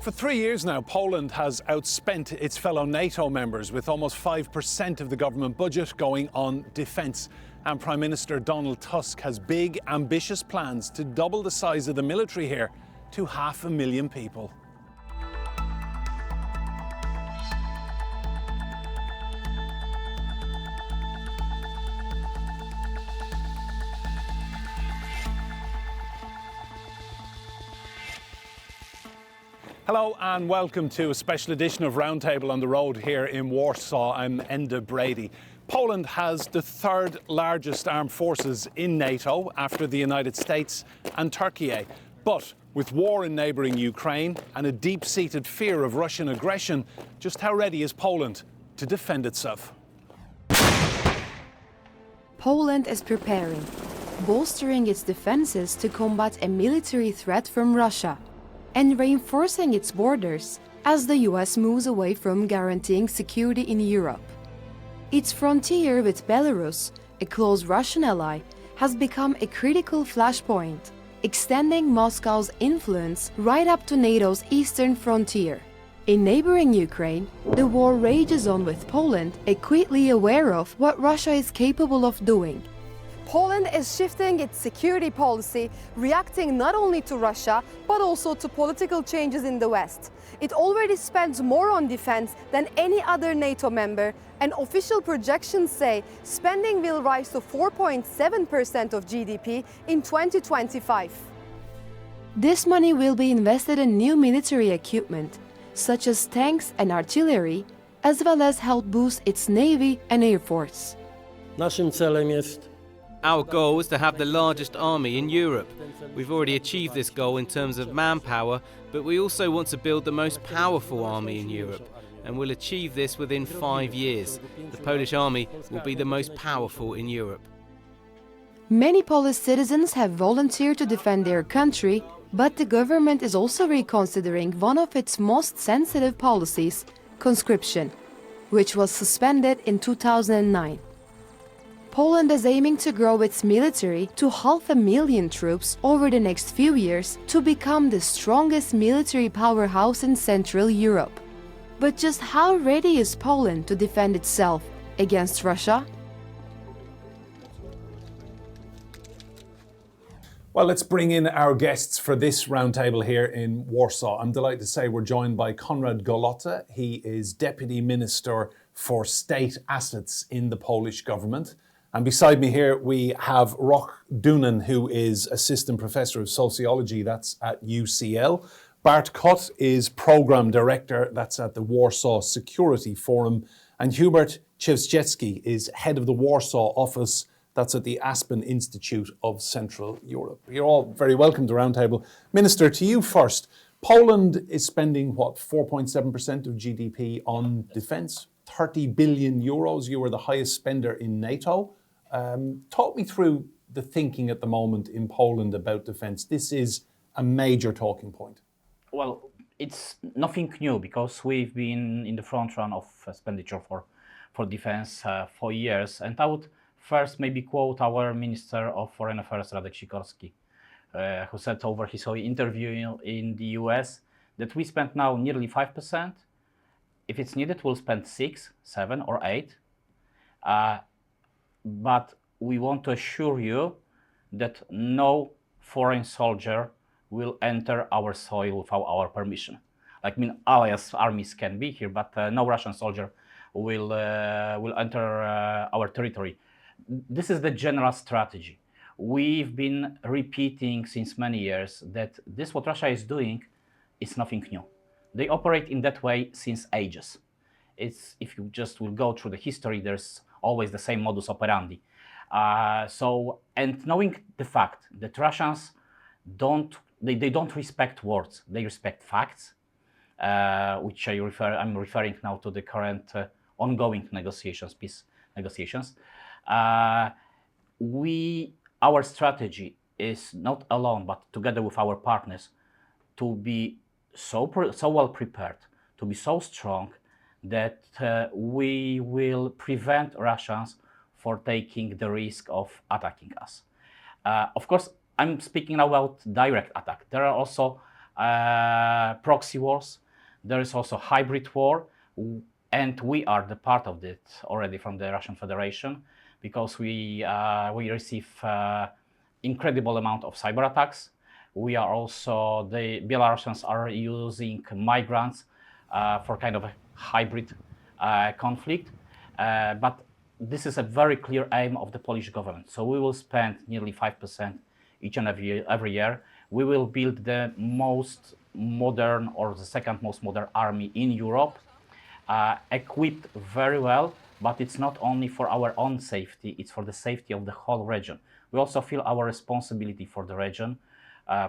For 3 years now, Poland has outspent its fellow NATO members, with almost 5% of the government budget going on defence. And Prime Minister Donald Tusk has big, ambitious plans to double the size of the military here to 500,000 people. Hello and welcome to a special edition of Roundtable on the road here in Warsaw. I'm Enda Brady. Poland has the third largest armed forces in NATO after the United States and Turkey. But with war in neighbouring Ukraine and a deep-seated fear of Russian aggression, just how ready is Poland to defend itself? Poland is preparing, bolstering its defences to combat a military threat from Russia, and reinforcing its borders as the US moves away from guaranteeing security in Europe. Its frontier with Belarus, a close Russian ally, has become a critical flashpoint, extending Moscow's influence right up to NATO's eastern frontier. In neighboring Ukraine, the war rages on with Poland acutely aware of what Russia is capable of doing. Poland is shifting its security policy, reacting not only to Russia, but also to political changes in the West. It already spends more on defense than any other NATO member, and official projections say spending will rise to 4.7% of GDP in 2025. This money will be invested in new military equipment, such as tanks and artillery, as well as help boost its navy and air force. Naszym celem jest Our goal is to have the largest army in Europe. We've already achieved this goal in terms of manpower, but we also want to build the most powerful army in Europe, and we'll achieve this within 5 years. The Polish army will be the most powerful in Europe. Many Polish citizens have volunteered to defend their country, but the government is also reconsidering one of its most sensitive policies, conscription, which was suspended in 2009. Poland is aiming to grow its military to 500,000 troops over the next few years to become the strongest military powerhouse in Central Europe. But just how ready is Poland to defend itself against Russia? Well, let's bring in our guests for this roundtable here in Warsaw. I'm delighted to say we're joined by Konrad Golota. He is Deputy Minister for State Assets in the Polish government. And beside me here, we have Roch Dunin, who is Assistant Professor of Sociology, that's at UCL. Bartlomiej is Programme Director, that's at the Warsaw Security Forum. And Hubert Czyzewski is Head of the Warsaw Office, that's at the Aspen Institute of Central Europe. You're all very welcome to Roundtable. Minister, to you first. Poland is spending, 4.7% of GDP on defence? 30 billion euros. You are the highest spender in NATO. Talk me through the thinking at the moment in Poland about defence. This is a major talking point. Well, it's nothing new because we've been in the front run of expenditure for defence for years. And I would first maybe quote our Minister of Foreign Affairs, Radek Sikorski, who said over his interview in the US that we spend now nearly 5%. If it's needed, we'll spend 6, 7, or 8. But we want to assure you that no foreign soldier will enter our soil without our permission. Allies armies can be here, but no Russian soldier will enter our territory. This is the general strategy. We've been repeating since many years that this, what Russia is doing, is nothing new. They operate in that way since ages. If you just will go through the history, there's always the same modus operandi. And knowing the fact that Russians don't respect words, they respect facts, which I'm referring now to the current ongoing peace negotiations. Our strategy is not alone, but together with our partners, to be so well prepared, to be so strong that we will prevent Russians for taking the risk of attacking us. Of course, I'm speaking now about direct attack. There are also proxy wars. There is also hybrid war, and we are the part of it already from the Russian Federation, because we receive incredible amount of cyber attacks. We are also, the Belarusians are using migrants for kind of a hybrid conflict, but this is a very clear aim of the Polish government. So we will spend nearly 5% each and every year. We will build the most modern, or the second most modern army in Europe, equipped very well, but it's not only for our own safety, it's for the safety of the whole region. We also feel our responsibility for the region,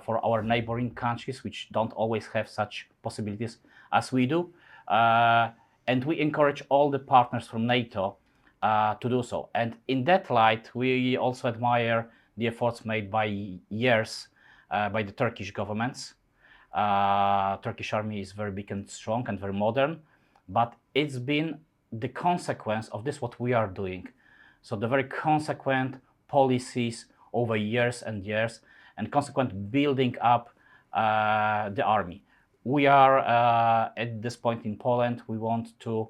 for our neighboring countries, which don't always have such possibilities as we do. And we encourage all the partners from NATO to do so. And in that light, we also admire the efforts made by years by the Turkish governments. Turkish army is very big and strong and very modern, but it's been the consequence of this what we are doing. So the very consequent policies over years and years, and consequent building up the army. We are at this point in Poland, we want to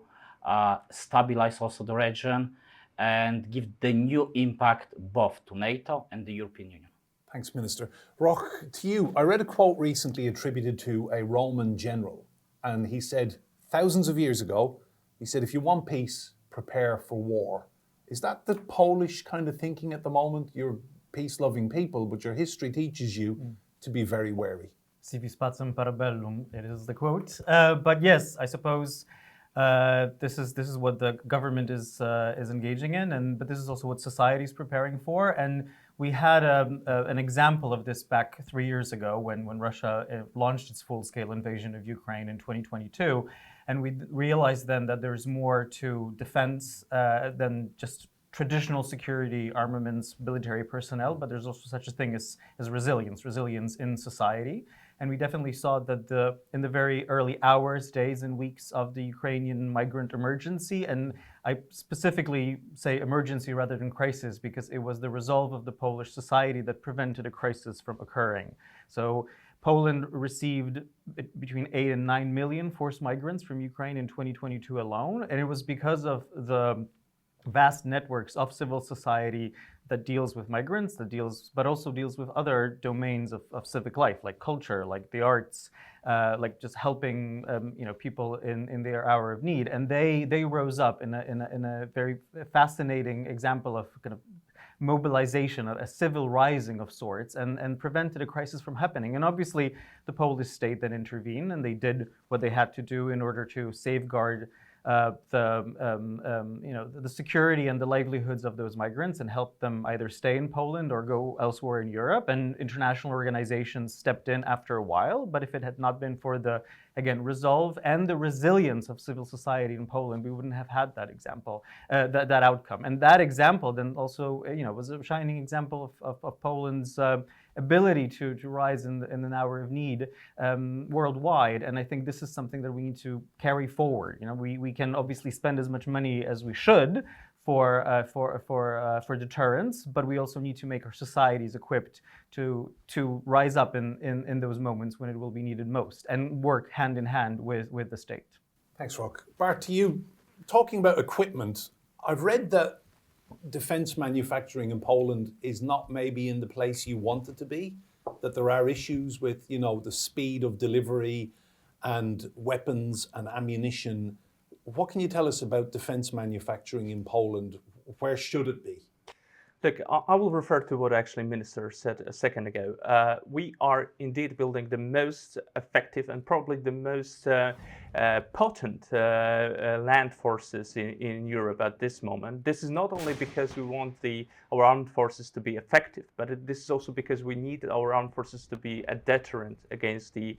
stabilize also the region and give the new impact both to NATO and the European Union. Thanks, Minister. Roch, to you, I read a quote recently attributed to a Roman general, and he said, thousands of years ago, he said, if you want peace, prepare for war. Is that the Polish kind of thinking at the moment? You're peace-loving people, but your history teaches you to be very wary. Si vis pacem para bellum, it is the quote. But yes, I suppose this is what the government is engaging in, but this is also what society is preparing for. And we had an example of this back 3 years ago when Russia launched its full-scale invasion of Ukraine in 2022. And we realized then that there's more to defense than just traditional security, armaments, military personnel, but there's also such a thing as resilience in society. And we definitely saw that in the very early hours, days, and weeks of the Ukrainian migrant emergency, and I specifically say emergency rather than crisis because it was the resolve of the Polish society that prevented a crisis from occurring. So Poland received between 8 and 9 million forced migrants from Ukraine in 2022 alone, and it was because of the vast networks of civil society that deals with migrants, but also deals with other domains of civic life, like culture, like the arts, like just helping people in their hour of need. And they rose up in a very fascinating example of kind of mobilization, a civil rising of sorts, and prevented a crisis from happening. And obviously, the Polish state then intervened, and they did what they had to do in order to safeguard the security and the livelihoods of those migrants and help them either stay in Poland or go elsewhere in Europe. And international organizations stepped in after a while. But if it had not been for the, again, resolve and the resilience of civil society in Poland, we wouldn't have had that example, that outcome. And that example then also, was a shining example of Poland's ability to rise in an hour of need worldwide. And I think this is something that we need to carry forward. We can obviously spend as much money as we should for deterrence, but we also need to make our societies equipped to rise up in those moments when it will be needed most and work hand in hand with the state. Thanks, Roch. Bart, to you, talking about equipment, I've read that defense manufacturing in Poland is not maybe in the place you want it to be, that there are issues with, the speed of delivery and weapons and ammunition. What can you tell us about defense manufacturing in Poland? Where should it be? Look, I will refer to what actually Minister said a second ago. We are indeed building the most effective and probably the most potent land forces in Europe at this moment. This is not only because we want our armed forces to be effective, but this is also because we need our armed forces to be a deterrent against the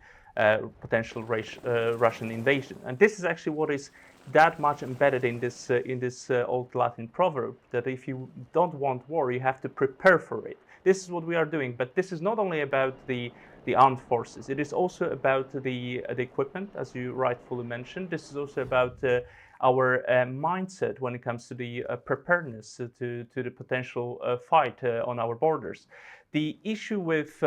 potential Russian invasion. And this is actually what is that much embedded in this old Latin proverb, that if you don't want war, you have to prepare for it. This is what we are doing, but this is not only about the armed forces. It is also about the equipment, as you rightfully mentioned. This is also about our mindset when it comes to the preparedness to the potential fight on our borders. The issue with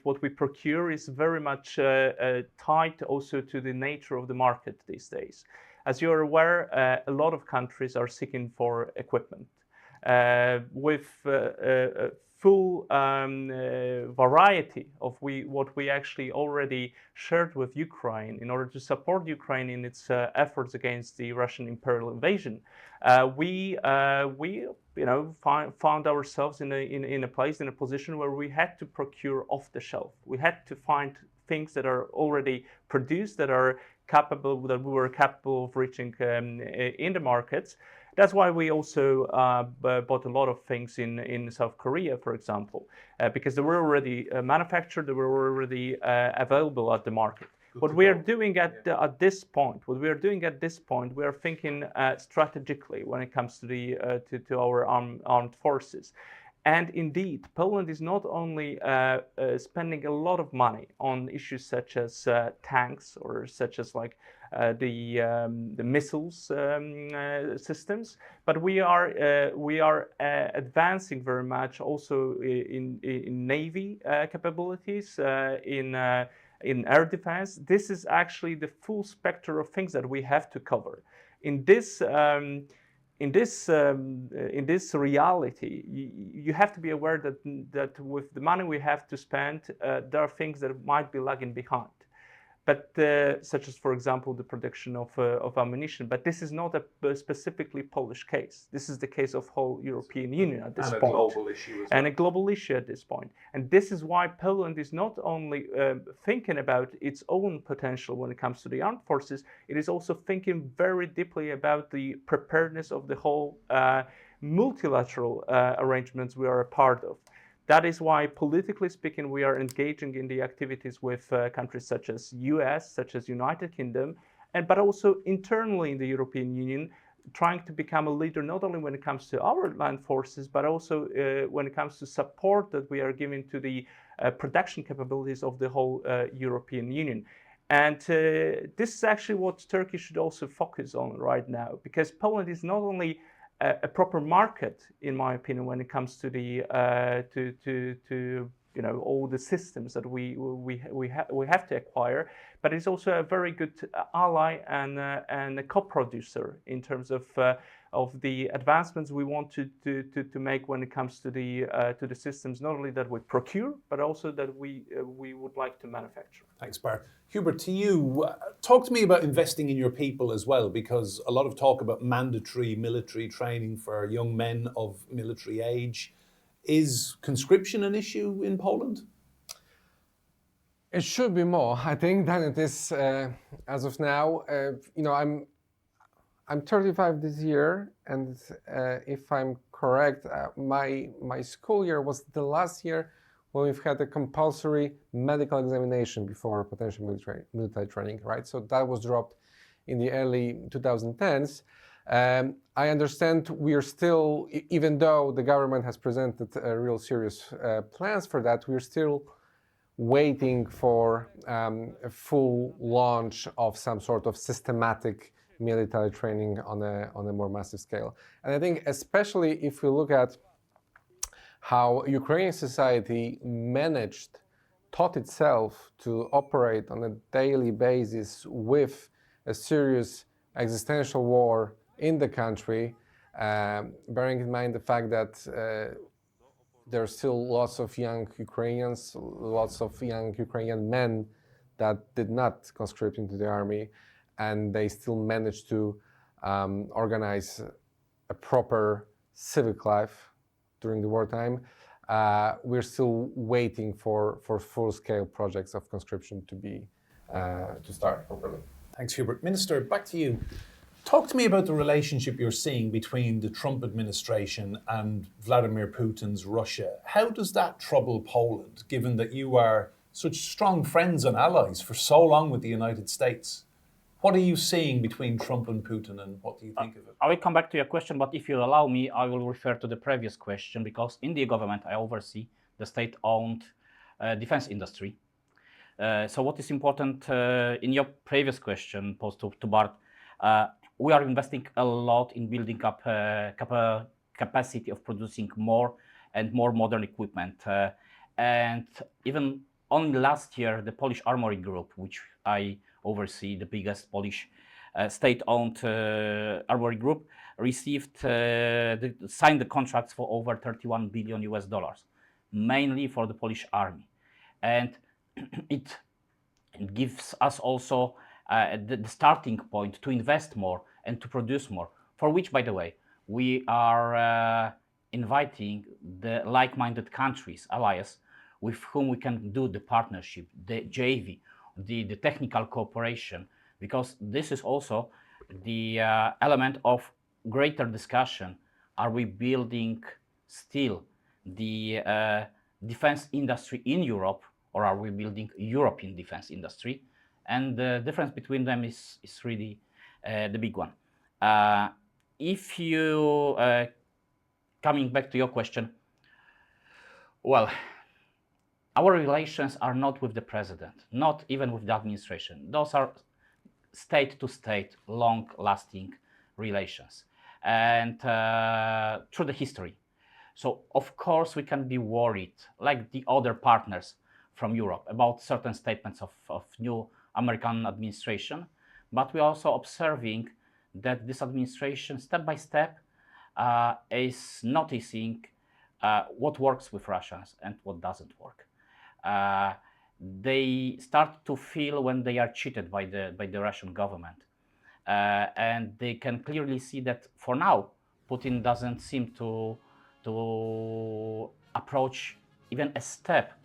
what we procure is very much tied also to the nature of the market these days. As you're aware, a lot of countries are seeking for equipment with full variety of what we actually already shared with Ukraine in order to support Ukraine in its efforts against the Russian imperial invasion. We found ourselves in a position where we had to procure off the shelf. We had to find things that are already produced, that we were capable of reaching in the markets. That's why we also bought a lot of things in South Korea, for example, because they were already manufactured, they were already available at the market. What we are doing at this point, we are thinking strategically when it comes to to our armed forces. And indeed, Poland is not only spending a lot of money on issues such as tanks or such as like the missiles systems, but we are advancing very much also in navy capabilities, in air defense. This is actually the full spectrum of things that we have to cover. In this reality, you have to be aware that with the money we have to spend, there are things that might be lagging behind. But such as, for example, the production of ammunition. But this is not a specifically Polish case. This is the case of whole European Union at this point. And a global issue as well. And a global issue at this point. And this is why Poland is not only thinking about its own potential when it comes to the armed forces, it is also thinking very deeply about the preparedness of the whole multilateral arrangements we are a part of. That is why, politically speaking, we are engaging in the activities with countries such as US, such as United Kingdom, but also internally in the European Union, trying to become a leader not only when it comes to our land forces, but also when it comes to support that we are giving to the production capabilities of the whole European Union. And this is actually what Turkey should also focus on right now, because Poland is not only a proper market, in my opinion, when it comes to the all the systems that we have to acquire, but it's also a very good ally and a co-producer in terms of the advancements we want to make when it comes to the systems, not only that we procure, but also that we would like to manufacture. Thanks, Bart. Hubert, to you, talk to me about investing in your people as well, because a lot of talk about mandatory military training for young men of military age. Is conscription an issue in Poland? It should be more, I think, than it is as of now. I'm 35 this year, and if I'm correct, my school year was the last year when we've had a compulsory medical examination before potential military training, right? So that was dropped in the early 2010s. I understand we are still, even though the government has presented real serious plans for that, we're still waiting for a full launch of some sort of systematic military training on a more massive scale. And I think especially if we look at how Ukrainian society taught itself to operate on a daily basis with a serious existential war in the country, bearing in mind the fact that there are still lots of young Ukrainians, lots of young Ukrainian men that did not conscript into the army, and they still managed to organize a proper civic life during the wartime. We're still waiting for full-scale projects of conscription to start properly. Thanks, Hubert. Minister, back to you. Talk to me about the relationship you're seeing between the Trump administration and Vladimir Putin's Russia. How does that trouble Poland, given that you are such strong friends and allies for so long with the United States? What are you seeing between Trump and Putin, and what do you think of it? I will come back to your question, but if you allow me, I will refer to the previous question, because in the government I oversee the state-owned defense industry. So what is important in your previous question posed to Bart, we are investing a lot in building up capacity of producing more and more modern equipment. And even only last year, the Polish Armory Group, which I oversee, the biggest Polish state-owned armory group, signed the contracts for over 31 billion US dollars, mainly for the Polish army. And it gives us also the starting point to invest more and to produce more, for which, by the way, we are inviting the like-minded countries, allies, with whom we can do the partnership, the JV, the technical cooperation, because this is also the element of greater discussion. Are we building still the defense industry in Europe, or are we building European defense industry? And the difference between them is really the big one. If you, coming back to your question, well, our relations are not with the president, not even with the administration. Those are state-to-state, long-lasting relations, and through the history. So, of course, we can be worried, like the other partners from Europe, about certain statements of new American administration, but we're also observing that this administration, step by step, is noticing what works with Russians and what doesn't work. They start to feel when they are cheated by the Russian government, and they can clearly see that for now, Putin doesn't seem to approach even a step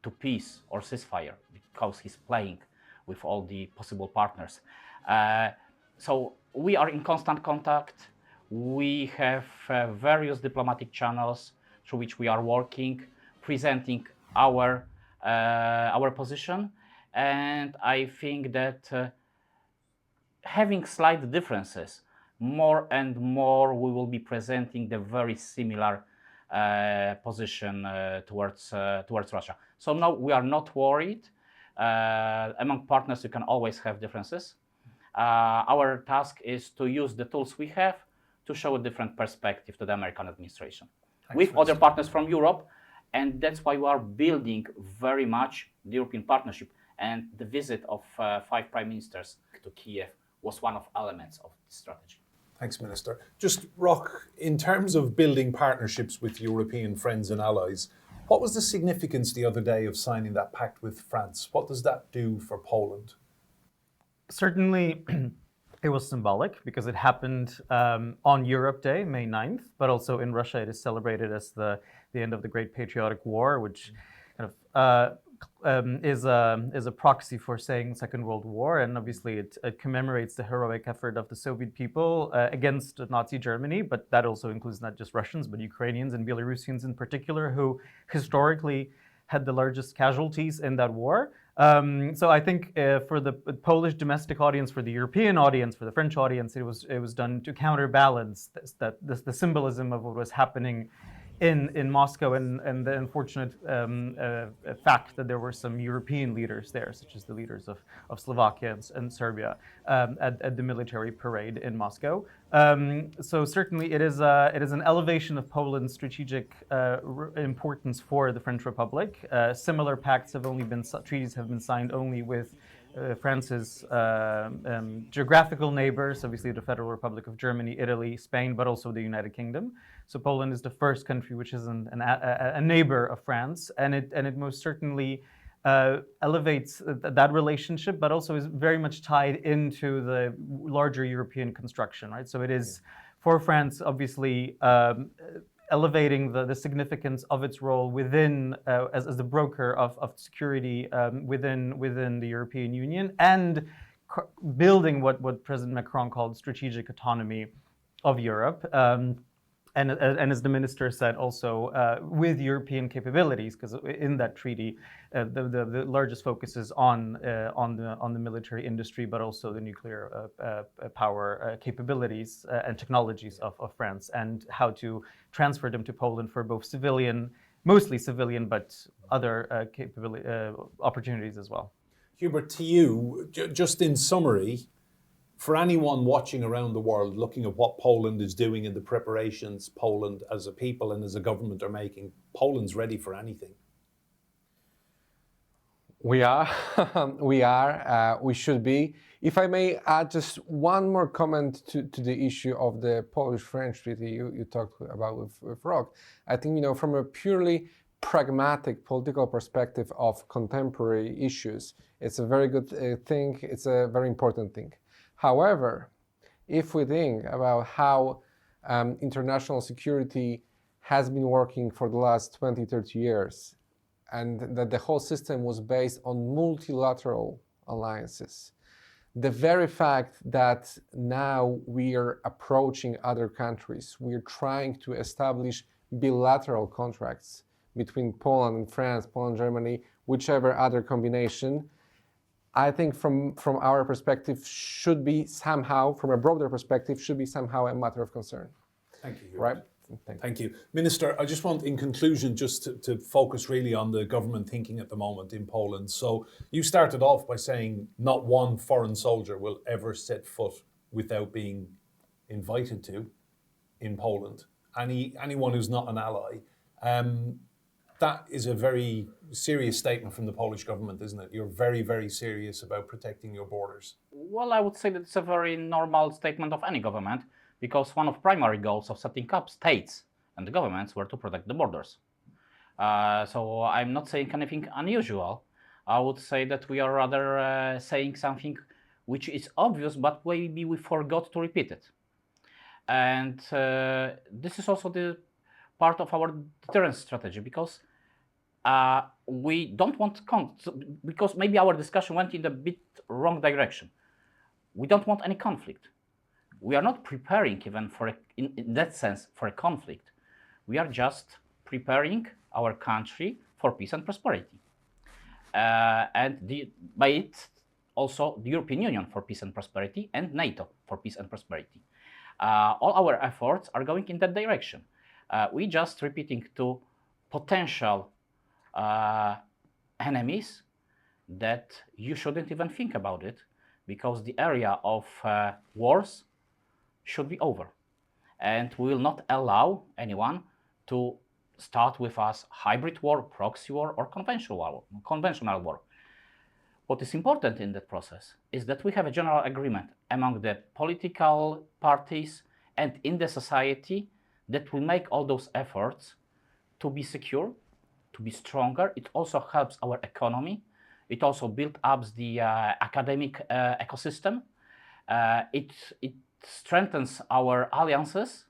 to peace or ceasefire, because he's playing with all the possible partners. So we are in constant contact. We have various diplomatic channels through which we are working, presenting our position, and I think that having slight differences, more and more we will be presenting the very similar position towards Russia. So no, we are not worried. Among partners, you can always have differences. Our task is to use the tools we have to show a different perspective to the American administration. With other partners from Europe, and that's why we are building very much the European partnership. And the visit of 5 prime ministers to Kiev was one of elements of this strategy. Thanks, Minister. Just, Roch, in terms of building partnerships with European friends and allies, what was the significance the other day of signing that pact with France? What does that do for Poland? Certainly, it was symbolic because it happened on Europe Day, May 9th, but also in Russia it is celebrated as the end of the Great Patriotic War, which kind of is a proxy for saying Second World War, and obviously it commemorates the heroic effort of the Soviet people against Nazi Germany, but that also includes not just Russians, but Ukrainians and Belarusians in particular, who historically had the largest casualties in that war. So I think for the Polish domestic audience, for the European audience, for the French audience, it was done to counterbalance the symbolism of what was happening in Moscow, and the unfortunate fact that there were some European leaders there, such as the leaders of Slovakia and Serbia, at the military parade in Moscow. So certainly it is an elevation of Poland's strategic importance for the French Republic. Similar pacts treaties have been signed only with France's geographical neighbors, obviously the Federal Republic of Germany, Italy, Spain, but also the United Kingdom. So Poland is the first country which is a neighbor of France, and it most certainly elevates that relationship, but also is very much tied into the larger European construction, right? So it is for France, obviously, elevating the significance of its role within as the broker of security within the European Union, and building what President Macron called strategic autonomy of Europe. And as the minister said, also with European capabilities, because in that treaty, the largest focus is on the military industry, but also the nuclear power capabilities and technologies of France, and how to transfer them to Poland for both mostly civilian, but other opportunities as well. Hubert, to you, just in summary, for anyone watching around the world looking at what Poland is doing and the preparations Poland as a people and as a government are making, Poland's ready for anything. We are, we should be. If I may add just one more comment to the issue of the Polish-French treaty you talked about with Roch. I think, from a purely pragmatic political perspective of contemporary issues, it's a very good thing, it's a very important thing. However, if we think about how international security has been working for the last 20, 30 years, and that the whole system was based on multilateral alliances, the very fact that now we are approaching other countries, we're trying to establish bilateral contracts between Poland and France, Poland, Germany, whichever other combination, I think from our perspective should be somehow, from a broader perspective, should be somehow a matter of concern. Thank you. Right? Thank you. Minister, I just want, in conclusion, just to focus really on the government thinking at the moment in Poland. So you started off by saying not one foreign soldier will ever set foot without being invited to in Poland. Anyone who's not an ally. That is a very serious statement from the Polish government, isn't it? You're very, very serious about protecting your borders. Well, I would say that it's a very normal statement of any government, because one of primary goals of setting up states and the governments were to protect the borders. So I'm not saying anything unusual. I would say that we are rather saying something which is obvious, but maybe we forgot to repeat it. And this is also the part of our deterrence strategy, because we don't want because maybe our discussion went in a bit wrong direction. We don't want any conflict. We are not preparing even for, in that sense, for a conflict. We are just preparing our country for peace and prosperity. And by it, also the European Union for peace and prosperity, and NATO for peace and prosperity. All our efforts are going in that direction. We just repeating to potential enemies that you shouldn't even think about it, because the area of wars should be over. And we will not allow anyone to start with us hybrid war, proxy war, or conventional war. What is important in that process is that we have a general agreement among the political parties and in the society that we make all those efforts to be secure, to be stronger. It also helps our economy. It also builds up the academic ecosystem. It strengthens our alliances.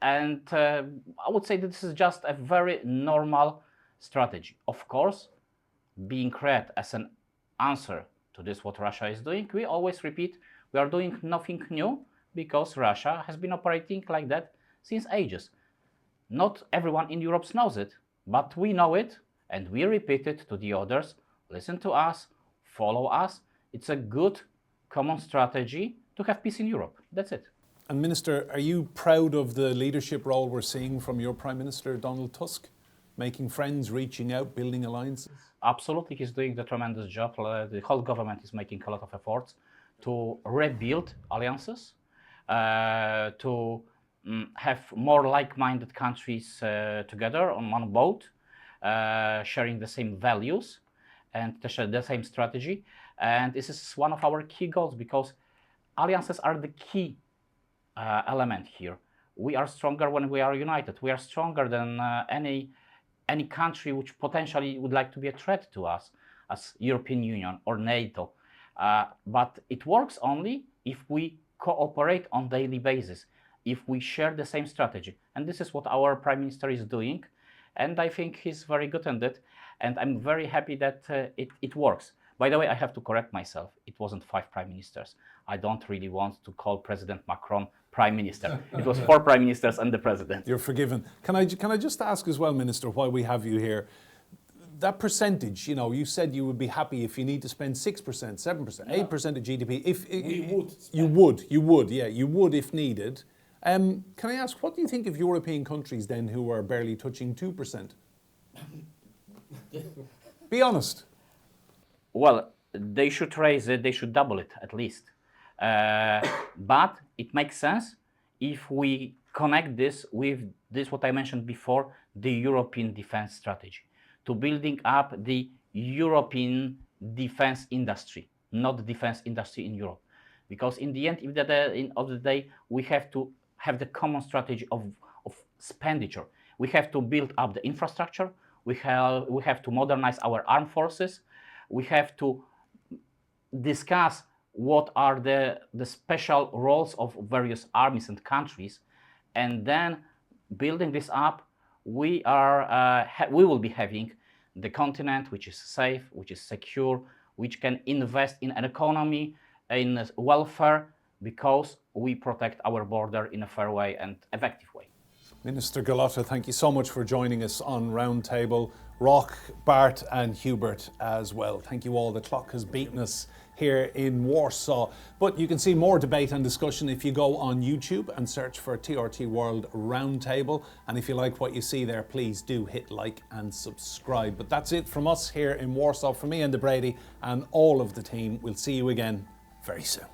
And I would say that this is just a very normal strategy. Of course, being read as an answer to this, what Russia is doing, we always repeat, we are doing nothing new, because Russia has been operating like that since ages. Not everyone in Europe knows it, but we know it, and we repeat it to the others. Listen to us, follow us. It's a good common strategy to have peace in Europe. That's it. And Minister, are you proud of the leadership role we're seeing from your Prime Minister, Donald Tusk? Making friends, reaching out, building alliances? Absolutely, he's doing the tremendous job. The whole government is making a lot of efforts to rebuild alliances, to have more like-minded countries together on one boat, sharing the same values and the same strategy. And this is one of our key goals, because alliances are the key element here. We are stronger when we are united. We are stronger than any country which potentially would like to be a threat to us as European Union or NATO. But it works only if we cooperate on a daily basis, if we share the same strategy. And this is what our Prime Minister is doing. And I think he's very good at it. And I'm very happy that it works. By the way, I have to correct myself. It wasn't 5 prime ministers. I don't really want to call President Macron prime minister. It was 4 prime ministers and the president. You're forgiven. Can I just ask as well, Minister, while we have you here, that percentage, you said you would be happy if you need to spend 6%, 7%, 8% of GDP. You would if needed. Can I ask, what do you think of European countries then who are barely touching 2%? Be honest. Well, they should raise it, they should double it at least. But it makes sense if we connect this with what I mentioned before, the European defense strategy, to building up the European defense industry, not defense industry in Europe. Because in the end of the day, we have to have the common strategy of expenditure. We have to build up the infrastructure. We have to modernize our armed forces. We have to discuss what are the special roles of various armies and countries, and then building this up, we will be having the continent which is safe, which is secure, which can invest in an economy, in welfare, because we protect our border in a fair way and effective way. Minister Golota, thank you so much for joining us on Roundtable. Roch, Bart and Hubert as well. Thank you all. The clock has beaten us here in Warsaw. But you can see more debate and discussion if you go on YouTube and search for TRT World Roundtable. And if you like what you see there, please do hit like and subscribe. But that's it from us here in Warsaw. From me, Enda Brady, and all of the team. We'll see you again very soon.